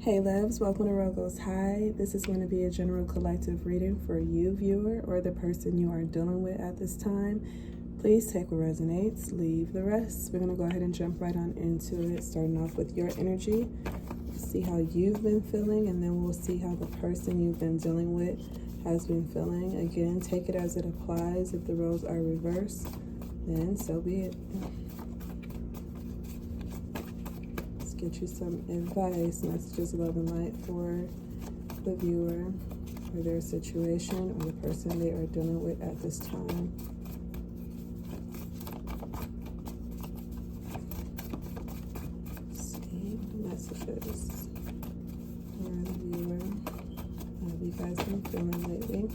Hey loves, welcome to World Goes High. This is going to be a general collective reading for you, viewer, or the person you are dealing with at this time. Please take what resonates, leave the rest. We're going to go ahead and jump right on into it, starting off with your energy. See how you've been feeling, and then we'll see how the person you've been dealing with has been feeling. Again, take it as it applies. If the roles are reversed, then so be it. Get you some advice, messages, love and light for the viewer or their situation or the person they are dealing with at this time. See messages for the viewer. How have you guys been feeling lately?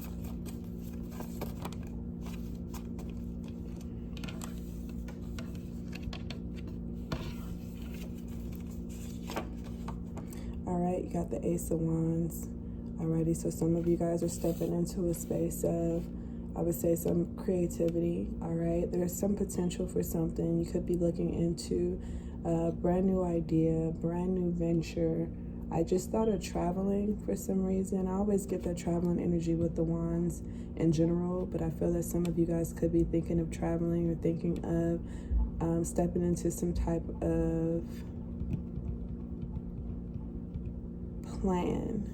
Alright, you got the Ace of Wands. Alrighty, so some of you guys are stepping into a space of, I would say, some creativity. Alright, there's some potential for something. You could be looking into a brand new idea, brand new venture. I just thought of traveling for some reason. I always get that traveling energy with the wands in general, but I feel that some of you guys could be thinking of traveling or thinking of stepping into some type of plan.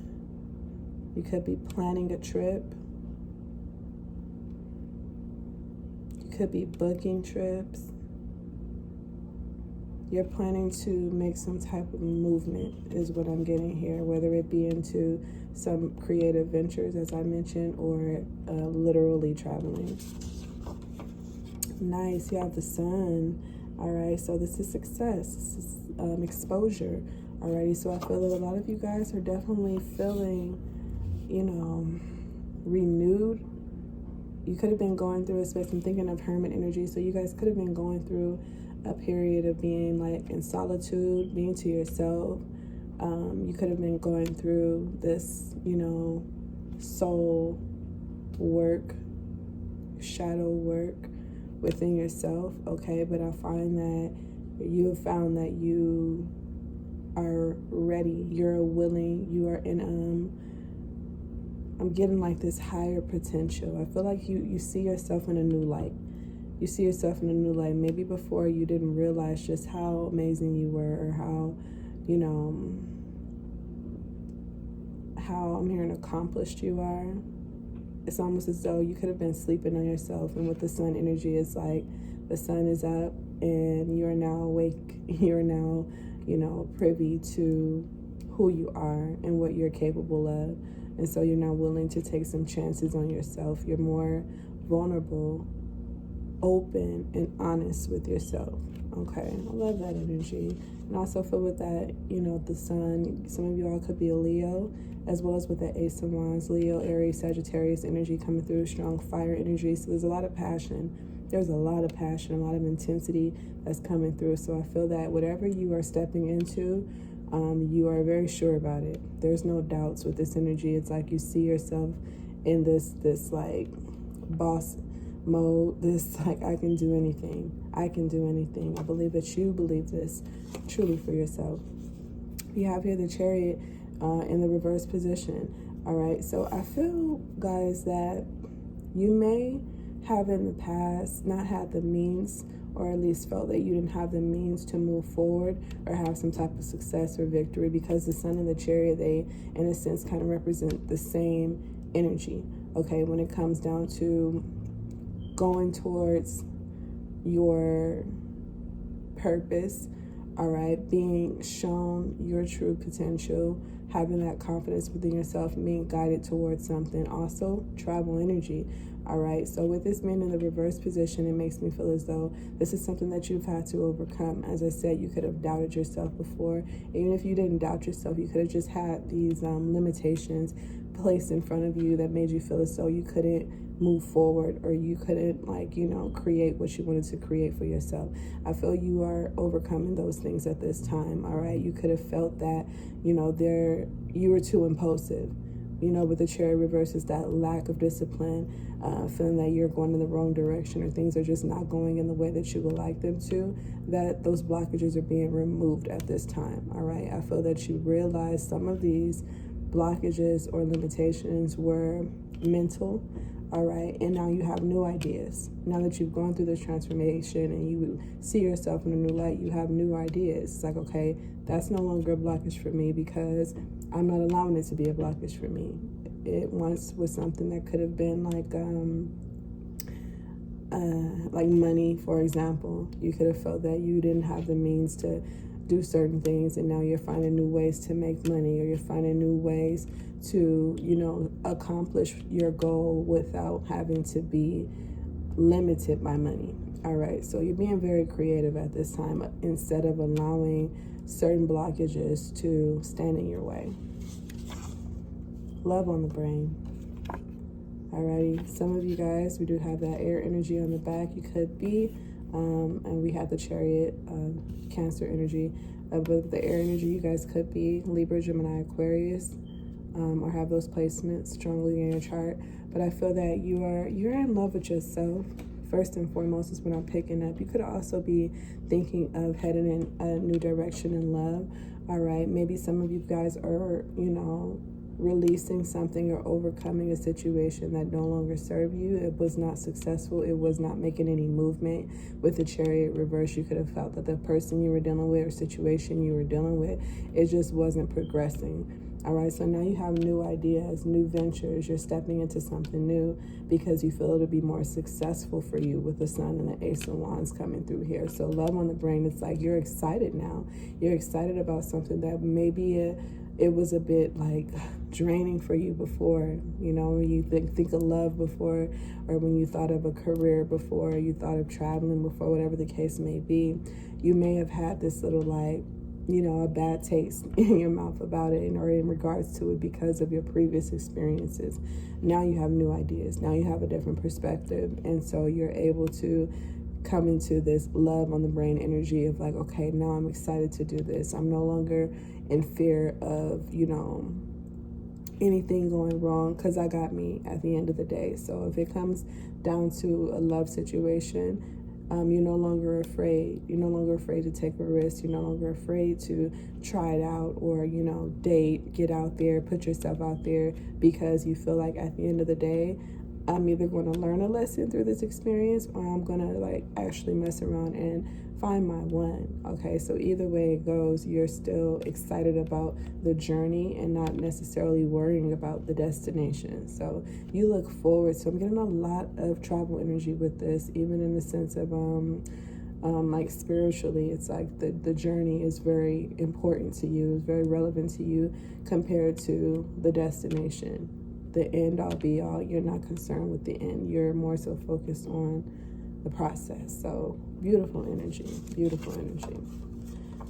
You could be planning a trip. You could be booking trips. You're planning to make some type of movement is what I'm getting here, whether it be into some creative ventures, as I mentioned, or literally traveling. Nice, you have the Sun. All right, so this is success. This is exposure. Alrighty, so I feel that a lot of you guys are definitely feeling, renewed. You could have been going through a space. I'm thinking of Hermit energy. So you guys could have been going through a period of being like in solitude, being to yourself. You could have been going through this, soul work, shadow work within yourself. Okay, but I find that you have found that you are ready, you're willing, you are in I'm getting like this higher potential. I feel like you see yourself in a new light. You see yourself in a new light. Maybe before you didn't realize just how amazing you were, or how, how I'm hearing accomplished you are. It's almost as though you could have been sleeping on yourself, and with the Sun energy, it's like the sun is up and you're now awake. You're now privy to who you are and what you're capable of. And so you're now willing to take some chances on yourself. You're more vulnerable, open, and honest with yourself. Okay, I love that energy. And also feel with that, the Sun, some of you all could be a Leo, as well as with the Ace of Wands, Leo, Aries, Sagittarius energy coming through, strong fire energy. So there's a lot of passion. There's a lot of passion, a lot of intensity that's coming through. So I feel that whatever you are stepping into, you are very sure about it. There's no doubts with this energy. It's like you see yourself in this like boss mode, this like I can do anything. I can do anything. I believe that you believe this truly for yourself. You have here the Chariot in the reverse position. All right, so I feel, guys, that you may have in the past not had the means, or at least felt that you didn't have the means to move forward or have some type of success or victory, because the Sun and the Chariot, they in a sense kind of represent the same energy. Okay, when it comes down to going towards your purpose, all right, being shown your true potential, having that confidence within yourself, being guided towards something. Also, travel energy. All right, so with this being in the reverse position, it makes me feel as though this is something that you've had to overcome. As I said, you could have doubted yourself before. Even if you didn't doubt yourself, you could have just had these limitations placed in front of you that made you feel as though you couldn't move forward, or you couldn't create what you wanted to create for yourself. I feel you are overcoming those things at this time. All right, you could have felt that you were too impulsive. You know, with the Chariot reverse is that lack of discipline, feeling that you're going in the wrong direction or things are just not going in the way that you would like them to, that those blockages are being removed at this time, all right? I feel that you realize some of these blockages or limitations were mental, all right? And now you have new ideas. Now that you've gone through this transformation and you see yourself in a new light, you have new ideas. It's like, okay, that's no longer a blockage for me because I'm not allowing it to be a blockage for me. It once was something that could have been like money, for example. You could have felt that you didn't have the means to do certain things, and now you're finding new ways to make money, or you're finding new ways to, you know, accomplish your goal without having to be limited by money. All right, so you're being very creative at this time instead of allowing certain blockages to stand in your way. Love on the brain. Alrighty, some of you guys, we do have that air energy on the back. You could be, and we have the Chariot, Cancer energy. But the air energy, you guys could be Libra, Gemini, Aquarius, or have those placements strongly in your chart. But I feel that you're in love with yourself. First and foremost is what I'm picking up. You could also be thinking of heading in a new direction in love. All right, maybe some of you guys are, you know, releasing something or overcoming a situation that no longer served you. It was not successful. It was not making any movement. With the Chariot reverse, you could have felt that the person you were dealing with or situation you were dealing with, it just wasn't progressing. All right, so now you have new ideas, new ventures. You're stepping into something new because you feel it'll be more successful for you with the Sun and the Ace of Wands coming through here. So love on the brain, it's like you're excited now. You're excited about something that maybe it was a bit like draining for you before. You know, when you think of love before, or when you thought of a career before, you thought of traveling before, whatever the case may be, you may have had this little like, you know, a bad taste in your mouth about it, or in regards to it because of your previous experiences. Now you have new ideas. Now you have a different perspective. And so you're able to come into this love on the brain energy of like, okay, now I'm excited to do this. I'm no longer in fear of, you know, anything going wrong because I got me at the end of the day. So if it comes down to a love situation, you're no longer afraid. You're no longer afraid to take a risk. You're no longer afraid to try it out or, you know, date, get out there, put yourself out there, because you feel like at the end of the day, I'm either going to learn a lesson through this experience or I'm going to like actually mess around and find my one. Okay, so either way it goes, you're still excited about the journey and not necessarily worrying about the destination. So you look forward. So I'm getting a lot of travel energy with this, even in the sense of like spiritually. It's like the journey is very important to you, is very relevant to you compared to the destination. The end all be all. You're not concerned with the end. You're more so focused on the process. So beautiful energy, beautiful energy.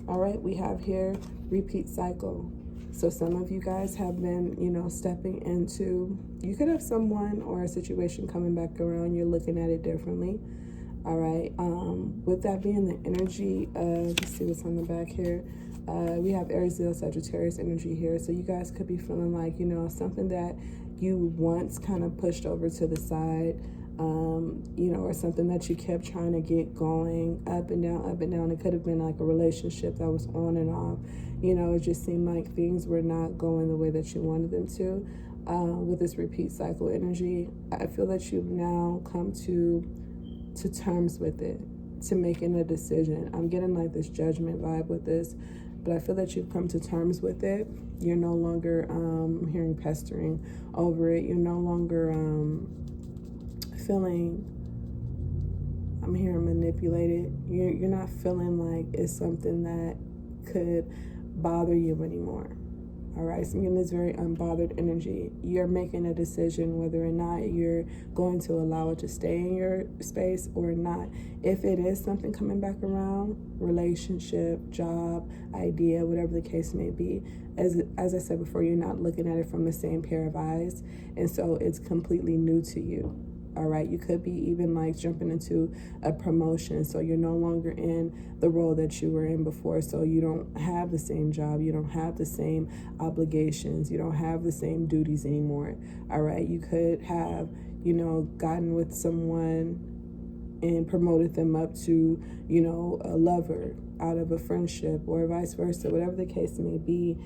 All right, we have here repeat cycle. So some of you guys have been, you know, stepping into, you could have someone or a situation coming back around. You're looking at it differently. All right. With that being the energy of, let's see what's on the back here. We have Aries, Leo, Sagittarius energy here. So you guys could be feeling like, you know, something that you once kind of pushed over to the side, you know, or something that you kept trying to get going up and down, up and down. It could have been like a relationship that was on and off. You know, it just seemed like things were not going the way that you wanted them to. With this repeat cycle energy, I feel that you've now come to terms with it, to making a decision. I'm getting like this judgment vibe with this, but I feel that you've come to terms with it. You're no longer hearing pestering over it. You're no longer feeling, I'm hearing manipulated. You're not feeling like it's something that could bother you anymore. All right, so I'm getting this very unbothered energy. You're making a decision whether or not you're going to allow it to stay in your space or not. If it is something coming back around, relationship, job, idea, whatever the case may be, as I said before, you're not looking at it from the same pair of eyes. And so it's completely new to you. all right? You could be even like jumping into a promotion, so you're no longer in the role that you were in before, so you don't have the same job, you don't have the same obligations, you don't have the same duties anymore, all right? You could have, you know, gotten with someone and promoted them up to, you know, a lover out of a friendship, or vice versa, whatever the case may be.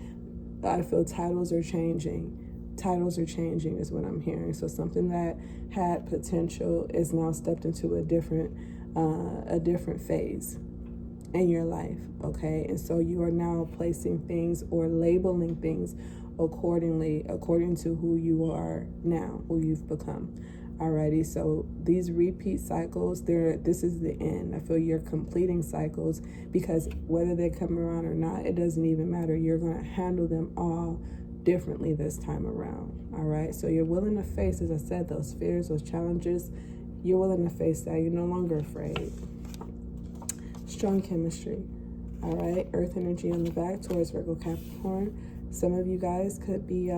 I feel titles are changing. Titles are changing is what I'm hearing. So something that had potential is now stepped into a different phase in your life, okay? And so you are now placing things or labeling things accordingly, according to who you are now, who you've become. Alrighty, so these repeat cycles, this is the end. I feel you're completing cycles, because whether they come around or not, it doesn't even matter. You're going to handle them all differently this time around. All right, so you're willing to face, as I said, those fears, those challenges. You're willing to face that. You're no longer afraid. Strong chemistry. All right, earth energy on the back, Taurus, Virgo, Capricorn. Some of you guys could be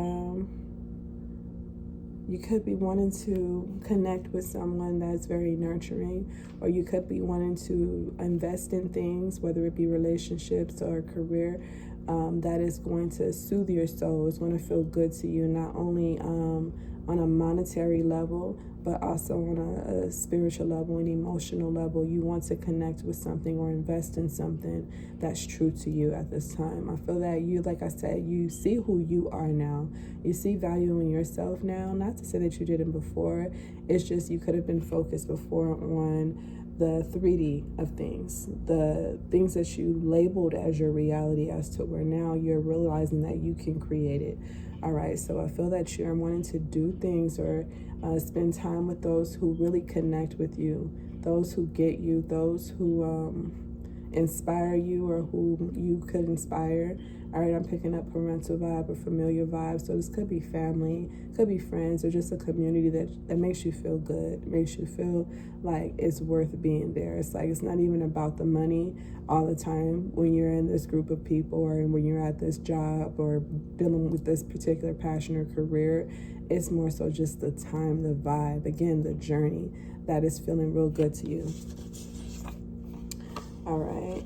you could be wanting to connect with someone that's very nurturing, or you could be wanting to invest in things, whether it be relationships or career, that is going to soothe your soul. It's going to feel good to you, not only on a monetary level, but also on a spiritual level and emotional level. You want to connect with something or invest in something that's true to you at this time. I feel that you, like I said, you see who you are now. You see value in yourself now. Not to say that you didn't before. It's just you could have been focused before on the 3D of things, the things that you labeled as your reality, as to where now you're realizing that you can create it. All right, so I feel that you're wanting to do things or spend time with those who really connect with you, those who get you, those who inspire you or who you could inspire. All right, I'm picking up parental vibe or familiar vibe. So this could be family, could be friends, or just a community that makes you feel good, makes you feel like it's worth being there. It's like it's not even about the money all the time when you're in this group of people, or when you're at this job or dealing with this particular passion or career. It's more so just the time, the vibe, again, the journey that is feeling real good to you. All right,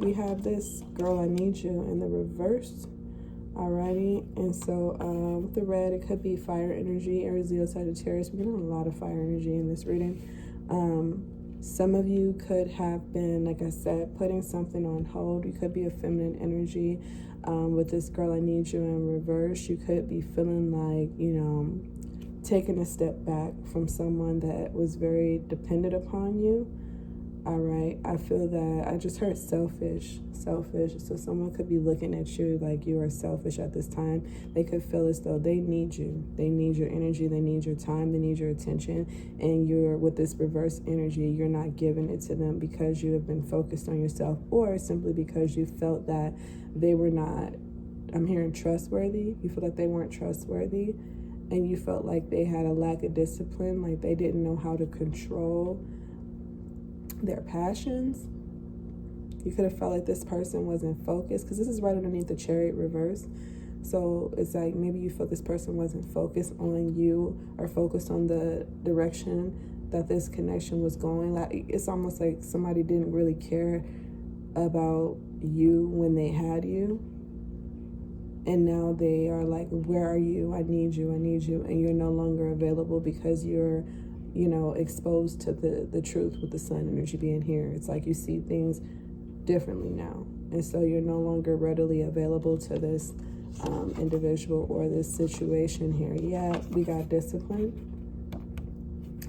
we have this Girl, I Need You in the reverse. Alrighty, and so with the red, it could be fire energy, Aries, Leo, Sagittarius. We're getting a lot of fire energy in this reading. Some of you could have been, like I said, putting something on hold. You could be a feminine energy. With this Girl, I Need You in reverse, you could be feeling like, you know, taking a step back from someone that was very dependent upon you. All right, I feel that I just heard selfish. So someone could be looking at you like you are selfish at this time. They could feel as though they need you. They need your energy. They need your time. They need your attention. And you're, with this reverse energy, you're not giving it to them because you have been focused on yourself, or simply because you felt that they were not, I'm hearing trustworthy. You feel like they weren't trustworthy, and you felt like they had a lack of discipline, like they didn't know how to control their passions. You could have felt like this person wasn't focused, because this is right underneath the Chariot reverse. So it's like maybe you felt this person wasn't focused on you, or focused on the direction that this connection was going. Like it's almost like somebody didn't really care about you when they had you, and now they are like, where are you? I need you, and you're no longer available because you're, you know, exposed to the truth with the sun energy being here. It's like you see things differently now, and so you're no longer readily available to this individual or this situation here. Yeah, we got discipline.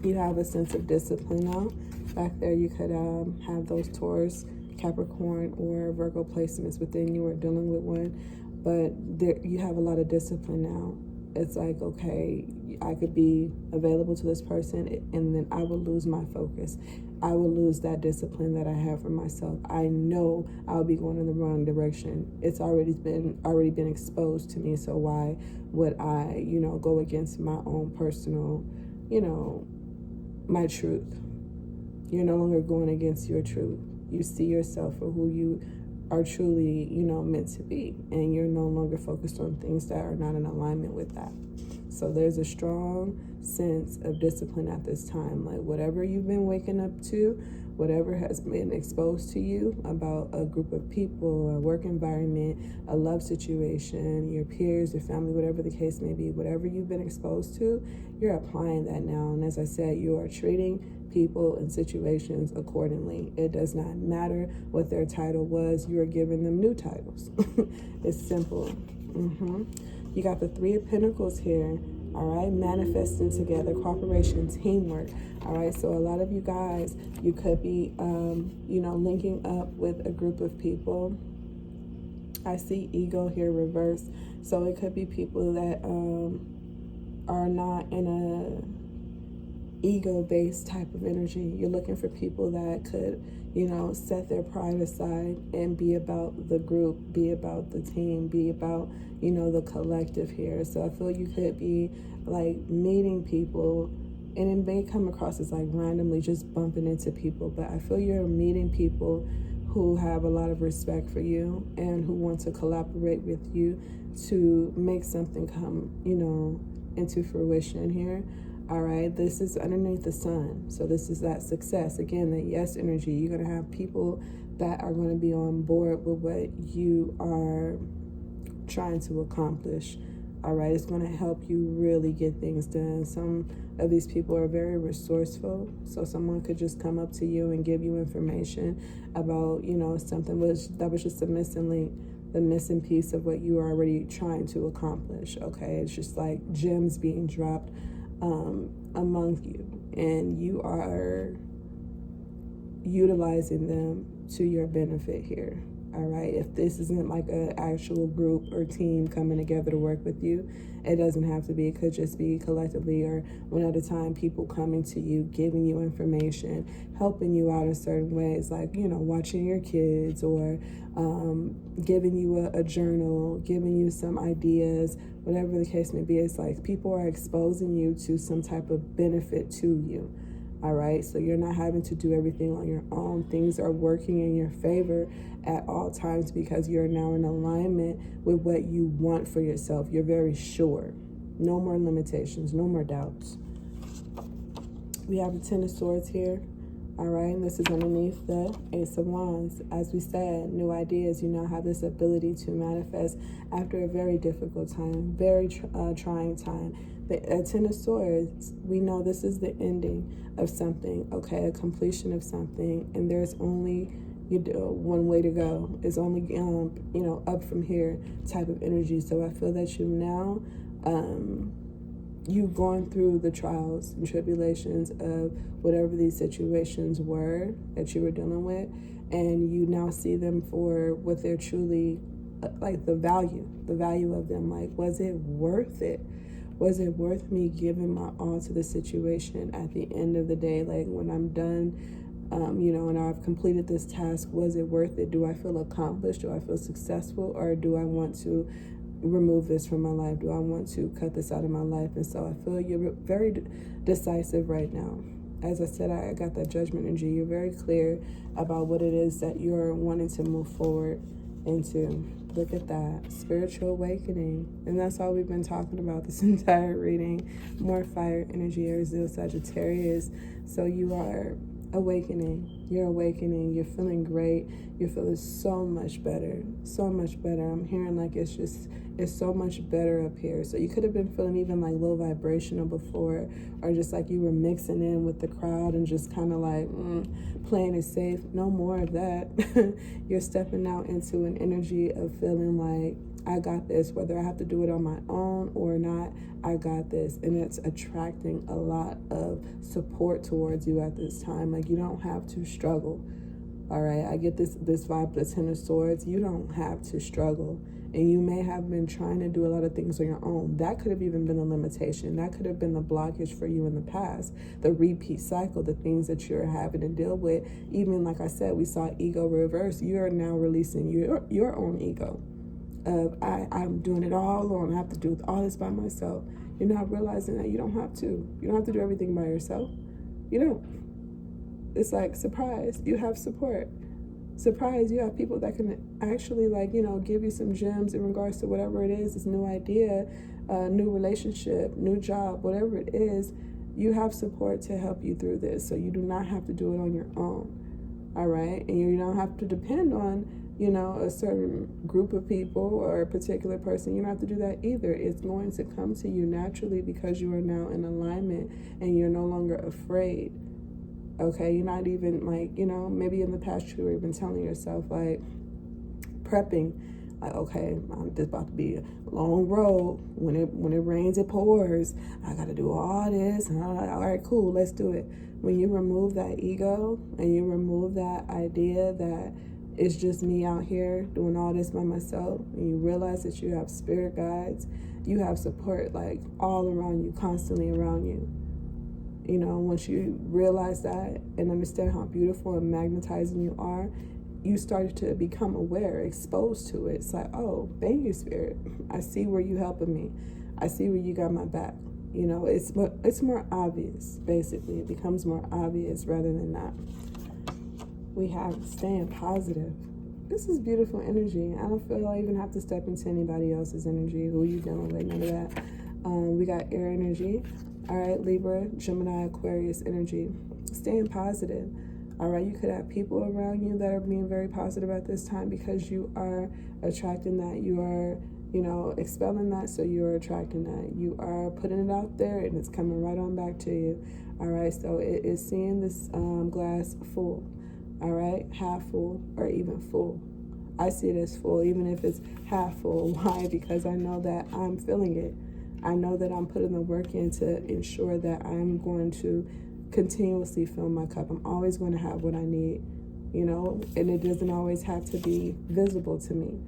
You have a sense of discipline now. Back there, you could have those Taurus, Capricorn, or Virgo placements within you, or dealing with one, but there, you have a lot of discipline now. It's like, okay, I could be available to this person, and then I will lose my focus. I will lose that discipline that I have for myself. I know I'll be going in the wrong direction. It's already been exposed to me. So why would I, you know, go against my own personal, you know, my truth? You're no longer going against your truth. You see yourself for who you are truly, you know, meant to be, and you're no longer focused on things that are not in alignment with that. So there's a strong sense of discipline at this time. Like whatever you've been waking up to, whatever has been exposed to you about a group of people, a work environment, a love situation, your peers, your family, whatever the case may be, whatever you've been exposed to, you're applying that now. And as I said, you are treating people and situations accordingly. It does not matter what their title was. You are giving them new titles. It's simple. You got the Three of Pentacles here. All right, manifesting together, cooperation, teamwork. All right, so a lot of you guys, you could be, linking up with a group of people. I see ego here reversed. So it could be people that are not in a ego-based type of energy. You're looking for people that could, set their pride aside and be about the group, be about the team, be about, the collective here. So I feel you could be like meeting people, and it may come across as like randomly just bumping into people, but I feel you're meeting people who have a lot of respect for you and who want to collaborate with you to make something come, into fruition here. All right, this is underneath the sun. So this is that success. Again, the yes energy. You're going to have people that are going to be on board with what you are trying to accomplish. All right, it's going to help you really get things done. Some of these people are very resourceful. So someone could just come up to you and give you information about, something that was just the missing piece of what you are already trying to accomplish. Okay, it's just like gems being dropped among you, and you are utilizing them to your benefit here. All right, if this isn't like an actual group or team coming together to work with you, it doesn't have to be. It could just be collectively or one at a time, people coming to you, giving you information, helping you out in certain ways, like, watching your kids, or giving you a journal, giving you some ideas, whatever the case may be. It's like people are exposing you to some type of benefit to you. All right, so you're not having to do everything on your own. Things are working in your favor at all times because you're now in alignment with what you want for yourself. You're very sure. No more limitations, no more doubts. We have the Ten of Swords here. All right, and this is underneath the Ace of Wands. As we said, new ideas. You now have this ability to manifest after a very difficult time, very trying time. The Ten of Swords, we know this is the ending of something, okay, a completion of something, and there's only one way to go. It's only up from here type of energy. So I feel that you now you've gone through the trials and tribulations of whatever these situations were that you were dealing with, and you now see them for what they're truly like, the value of them. Like, was it worth it? Was it worth me giving my all to the situation at the end of the day? Like, when I'm done, and I've completed this task, was it worth it? Do I feel accomplished? Do I feel successful? Or do I want to remove this from my life? Do I want to cut this out of my life? And so I feel you're very decisive right now. As I said, I got that Judgment energy. You're very clear about what it is that you're wanting to move forward into. Look at that. Spiritual awakening. And that's all we've been talking about this entire reading. More fire energy, Aries, Leo, Sagittarius. So you are awakening. You're awakening. You're feeling great. You're feeling so much better. So much better. I'm hearing like it's so much better up here. So you could have been feeling even like low vibrational before, or just like you were mixing in with the crowd and just kind of like playing it safe. No more of that. You're stepping out into an energy of feeling like, I got this, whether I have to do it on my own or not, I got this. And it's attracting a lot of support towards you at this time. Like, you don't have to struggle. All right, I get this vibe, the Ten of Swords. You don't have to struggle. And you may have been trying to do a lot of things on your own. That could have even been a limitation. That could have been the blockage for you in the past. The repeat cycle, the things that you're having to deal with. Even like I said, we saw ego reverse. You are now releasing your own ego. I'm doing it all alone. I have to do all this by myself. You're not realizing that you don't have to. You don't have to do everything by yourself. You don't. It's like, surprise, you have support. surprised. You have people that can actually, like, give you some gems in regards to whatever it is, this new idea, new relationship, new job, whatever it is. You have support to help you through this, so you do not have to do it on your own. All right, and you don't have to depend on a certain group of people or a particular person. You don't have to do that either. It's going to come to you naturally because you are now in alignment and you're no longer afraid. Okay, you're not even like, maybe in the past you were even telling yourself, like, prepping, like, okay, this about to be a long road. When it rains, it pours. I got to do all this. And I'm like, all right, cool, let's do it. When you remove that ego and you remove that idea that it's just me out here doing all this by myself, and you realize that you have spirit guides, you have support like all around you, constantly around you. Once you realize that and understand how beautiful and magnetizing you are, you start to become aware, exposed to it. It's like, oh, thank you, Spirit. I see where you helping me. I see where you got my back. It's more obvious, basically. It becomes more obvious rather than not. We have staying positive. This is beautiful energy. I don't feel like I even have to step into anybody else's energy. Who you dealing with? None of that. We got air energy. All right, Libra, Gemini, Aquarius energy. Staying positive. All right, you could have people around you that are being very positive at this time because you are attracting that. You are, expelling that, so you're attracting that. You are putting it out there and it's coming right on back to you. All right, so it is seeing this glass full. All right, half full or even full. I see it as full, even if it's half full. Why? Because I know that I'm feeling it. I know that I'm putting the work in to ensure that I'm going to continuously fill my cup. I'm always going to have what I need, and it doesn't always have to be visible to me.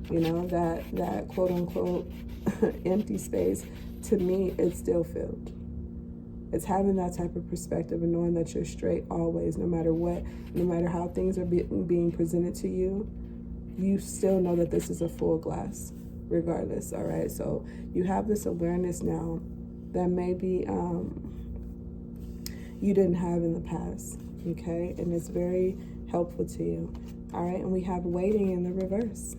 That quote unquote empty space, to me, it's still filled. It's having that type of perspective and knowing that you're straight always, no matter what, no matter how things are being presented to you, you still know that this is a full glass, regardless. All right, so you have this awareness now that maybe you didn't have in the past, okay? And it's very helpful to you. All right, and we have waiting in the reverse.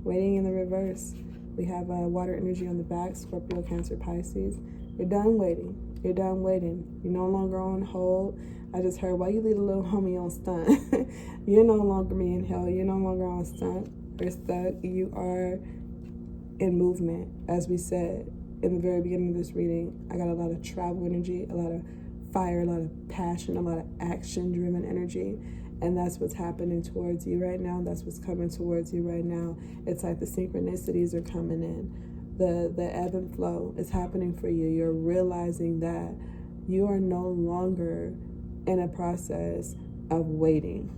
Waiting in the reverse. We have water energy on the back, Scorpio, Cancer, Pisces. You're done waiting. You're done waiting. You're no longer on hold. I just heard, why you leave a little homie on stunt? You're no longer being held. You're no longer on stunt or stuck. You are in movement. As we said in the very beginning of this reading, I got a lot of travel energy, a lot of fire, a lot of passion, a lot of action-driven energy. And that's what's happening towards you right now. That's what's coming towards you right now. It's like the synchronicities are coming in. The ebb and flow is happening for you. You're realizing that you are no longer in a process of waiting.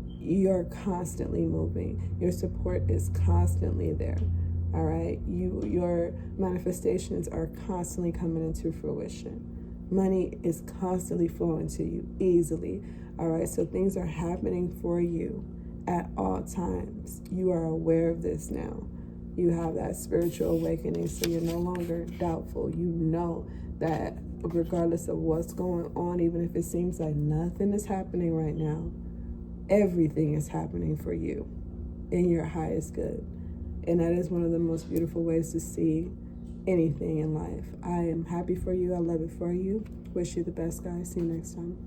You're constantly moving. Your support is constantly there. All right. Your manifestations are constantly coming into fruition. Money is constantly flowing to you easily. All right. So things are happening for you at all times. You are aware of this now. You have that spiritual awakening, so you're no longer doubtful. You know that regardless of what's going on, even if it seems like nothing is happening right now, everything is happening for you in your highest good. And that is one of the most beautiful ways to see anything in life. I am happy for you. I love it for you. Wish you the best, guys. See you next time.